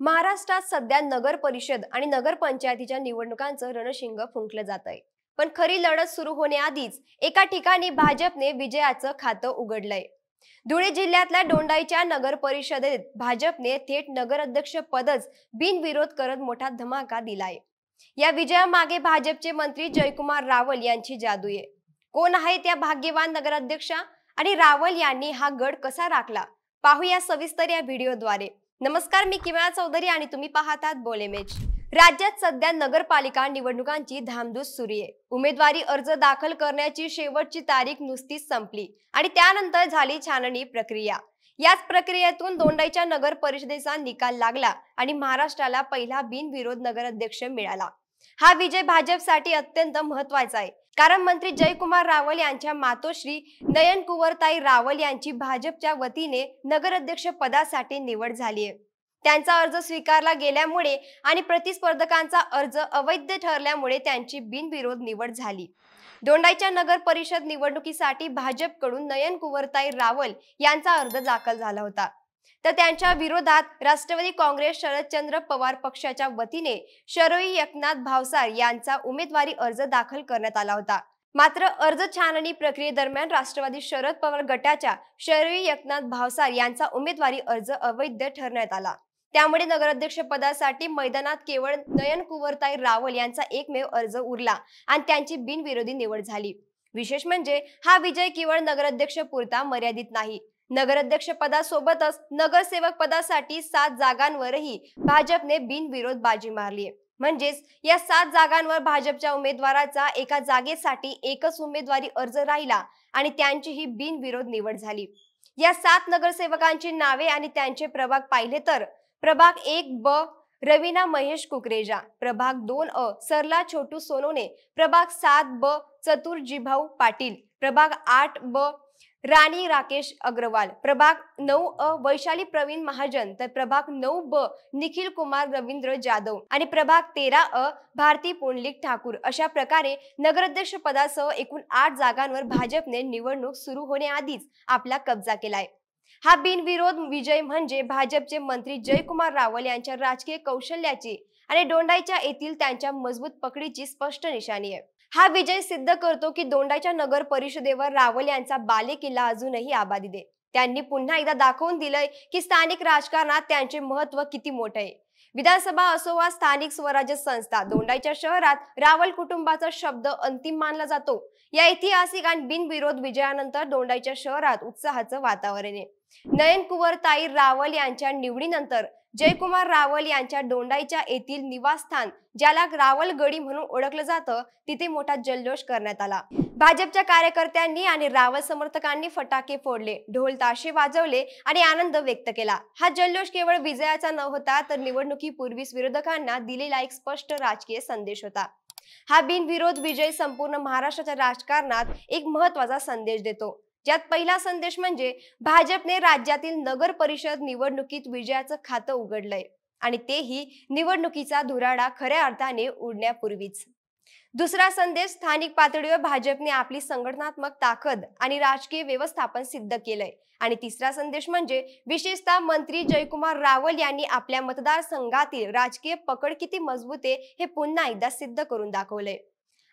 महाराष्ट्रात सध्या नगर परिषद आणि नगरपंचायतीच्या निवडणुकांचं रणशिंग फुंकलं जात आहे। पण खरी लढत सुरू होण्याआधीच एका ठिकाणी भाजपने विजयाचं खातं उघडलंय। धुळे जिल्ह्यातल्या दोंडाईच्या नगर परिषदेत भाजपने थेट नगराध्यक्ष पदच बिनविरोध करत मोठा धमाका दिलाय। या विजयामागे भाजपचे मंत्री जयकुमार रावल यांची जादू आहे। कोण आहे त्या भाग्यवान नगराध्यक्षा आणि रावल यांनी हा गड कसा राखला, पाहूया सविस्तर या व्हिडिओद्वारे। नमस्कार, मी किमया चौधरी आणि तुम्ही पाहतात बोलेमेज। राज्यात सध्या नगरपालिका निवडणुकांची धामधूम सुरू आहे। उमेदवारी अर्ज दाखल करण्याची शेवटची तारीख नुकतीच संपली आणि त्यानंतर झाली छाननी प्रक्रिया। याच प्रक्रियेतून दोंडाईच्या नगर परिषदेचा निकाल लागला आणि महाराष्ट्राला पहिला बिनविरोध नगराध्यक्ष मिळाला। हा विजय भाजपसाठी अत्यंत महत्त्वाचा आहे, कारण मंत्री जयकुमार रावल यांच्या मातोश्री नयनकुवरताई रावल यांची भाजपच्या वतीने नगराध्यक्ष पदासाठी निवड झाली आहे। त्यांचा अर्ज स्वीकारला गेल्यामुळे आणि प्रतिस्पर्धकांचा अर्ज अवैध ठरल्यामुळे त्यांची बिनविरोध निवड झाली। दोंडाईच्या नगर परिषद निवडणुकीसाठी भाजपकडून नयनकुवरताई रावल यांचा अर्ज दाखल झाला होता, तर त्यांच्या विरोधात राष्ट्रवादी काँग्रेस शरदचंद्र पवार पक्षाच्या वतीने शरोई एकनाथ भावसार यांचा उमेदवारी अर्ज दाखल करण्यात आला होता। मात्र अर्ज छाननी प्रक्रियेदरम्यान राष्ट्रवादी शरद पवार गटाच्या शरोई एकनाथ भावसार यांचा उमेदवारी अर्ज अवैध ठरवण्यात आला। त्यामुळे नगराध्यक्ष पदासाठी मैदानात केवळ नयनकुवरताई रावल यांचा एकमेव अर्ज उरला आणि त्यांची बिनविरोधी निवड झाली। विशेष म्हणजे हा विजय केवळ नगराध्यक्ष पुरता मर्यादित नाही। नगराध्यक्ष पदासोबतच नगरसेवक पदासाठी 7 जागांवरही भाजपने बिनविरोध बाजी मारली आहे। म्हणजेच या 7 जागांवर भाजपच्या उमेदवाराचा एका जागेसाठी एकच उमेदवारी अर्ज राहिला आणि त्यांचीही बिनविरोध निवड झाली। या 7 नगरसेवकांची नावे आणि त्यांचे प्रभाग पाहिले तर प्रभाग 1 ब रवीना महेश कुकरेजा, प्रभाग 2 अ सरला छोटू सोनोने, प्रभाग 7 ब चतुर जिभाऊ पाटील, प्रभाग 8 ब राणी राकेश अग्रवाल, प्रभाग 9 अ वैशाली प्रवीण महाजन, तर प्रभाग 9 ब निखिल कुमार रवींद्र जाधव आणि प्रभाग 13 अ भारती पुंडलिक ठाकूर अशा प्रकारे नगराध्यक्ष पदासह एकूण 8 जागांवर भाजपने निवडणूक सुरू होण्याआधीच आपला कब्जा केलाय। हा बिनविरोध विजय म्हणजे भाजपचे मंत्री जयकुमार रावल यांच्या राजकीय कौशल्याची आणि दोंडाईच्या येथील त्यांच्या मजबूत पकडीची स्पष्ट निशाणी आहे। हा विजय सिद्ध करतो की दोंडाईच्या नगर परिषदेवर रावल यांचा बालेकिल्ला अजूनही आबादी आहे। त्यांनी पुन्हा एकदा दाखवून दिलंय की स्थानिक राजकारणात त्यांचे महत्त्व किती मोठे आहे। विधानसभा असो वा स्थानिक स्वराज्य संस्था, दोंडाईच्या शहरात रावल कुटुंबाचा शब्द अंतिम मानला जातो। या ऐतिहासिक आणि बिनविरोध विजयानंतर दोंडाईच्या शहरात उत्साहाचं वातावरण आहे। नयनकुवरताई रावल यांच्या निवडीनंतर जयकुमार रावल यांच्या दोंडाईच्या येथील निवासस्थान, ज्याला रावल गडी म्हणून ओळखलं जातं, तिथे मोठा जल्लोष करण्यात आला। भाजपच्या कार्यकर्त्यांनी आणि रावल समर्थकांनी फटाके फोडले, ढोल ताशे वाजवले आणि आनंद व्यक्त केला। हा जल्लोष केवळ विजयाचा न होता तर निवडणुकीपूर्वीच विरोधकांना दिलेला एक स्पष्ट राजकीय संदेश होता। हा बिनविरोध विजय संपूर्ण महाराष्ट्राच्या राजकारणात एक महत्त्वाचा संदेश देतो, ज्यात पहिला संदेश म्हणजे भाजपने राज्यातील नगर परिषद निवडणुकीत विजयाचं खातं उघडलंय आणि तेही निवडणुकीचा धुराळा खऱ्या अर्थाने उडण्यापूर्वीच। दुसरा संदेश, स्थानिक पातळीवर भाजपने आपली संघटनात्मक ताकद आणि राजकीय व्यवस्थापन सिद्ध केलंय आणि तिसरा संदेश म्हणजे विशेषतः मंत्री जयकुमार रावल यांनी आपल्या मतदारसंघातील राजकीय पकड किती मजबूत आहे हे पुन्हा एकदा सिद्ध करून दाखवलंय।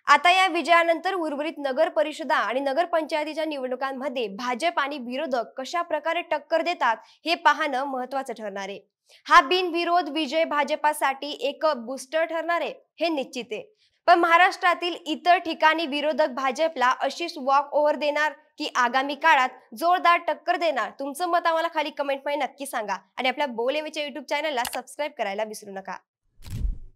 आता या विजयानंतर उर्वरित नगर परिषदा आणि नगरपंचायतीच्या निवडणुकांमध्ये भाजप आणि विरोधक कशा प्रकारे टक्कर देतात हे पाहणं महत्त्वाचं ठरणार आहे। हा बिनविरोध विजय भाजपासाठी एक बूस्टर ठरणार आहे हे निश्चित आहे। पण महाराष्ट्रातील इतर ठिकाणी विरोधक भाजपला अशीच वॉक ओव्हर देणार की आगामी काळात जोरदार टक्कर देणार? तुमचं मत आम्हाला खाली कमेंटमध्ये नक्की सांगा आणि आपल्या बोलेमेच्या YouTube चॅनलला सबस्क्राईब करायला विसरू नका।